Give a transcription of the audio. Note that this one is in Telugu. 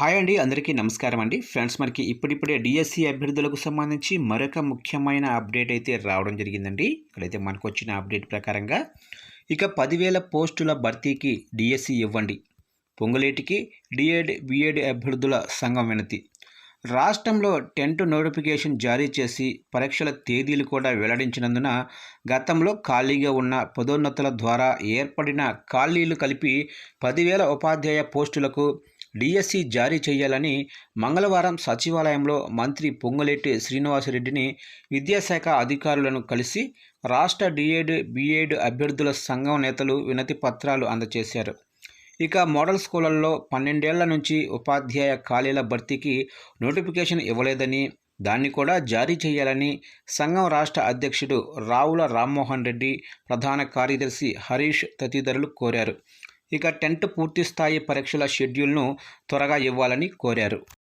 హాయ్ అండి, అందరికీ నమస్కారం అండి. ఫ్రెండ్స్, మనకి ఇప్పుడిప్పుడే డిఎస్సి అభ్యర్థులకు సంబంధించి మరొక ముఖ్యమైన అప్డేట్ అయితే రావడం జరిగిందండి. ఇక్కడైతే మనకు వచ్చిన అప్డేట్ ప్రకారంగా ఇక 10,000 పోస్టుల భర్తీకి డిఎస్సి ఇవ్వండి, పొంగులేటికి డిఎడ్ బిఎడ్ అభ్యర్థుల సంఘం వినతి. రాష్ట్రంలో 10th నోటిఫికేషన్ జారీ చేసి పరీక్షల తేదీలు కూడా వెల్లడించినందున గతంలో ఖాళీగా ఉన్న పదోన్నతుల ద్వారా ఏర్పడిన ఖాళీలు కలిపి 10,000 ఉపాధ్యాయ పోస్టులకు డిఎస్సి జారీ చేయాలని మంగళవారం సచివాలయంలో మంత్రి పొంగులేటి శ్రీనివాసరెడ్డిని విద్యాశాఖ అధికారులను కలిసి రాష్ట్ర డిఎడ్ బిఎడ్ అభ్యర్థుల సంఘం నేతలు వినతి పత్రాలు అందజేశారు. ఇక మోడల్ స్కూళ్లలో 12 ఏళ్ల నుంచి ఉపాధ్యాయ ఖాళీల భర్తీకి నోటిఫికేషన్ ఇవ్వలేదని, దాన్ని కూడా జారీ చేయాలని సంఘం రాష్ట్ర అధ్యక్షుడు రావుల రామ్మోహన్ రెడ్డి, ప్రధాన కార్యదర్శి హరీష్ తదితరులు కోరారు. ఇక 10th పూర్తి స్థాయి పరీక్షల షెడ్యూల్ను త్వరగా ఇవ్వాలని కోరారు.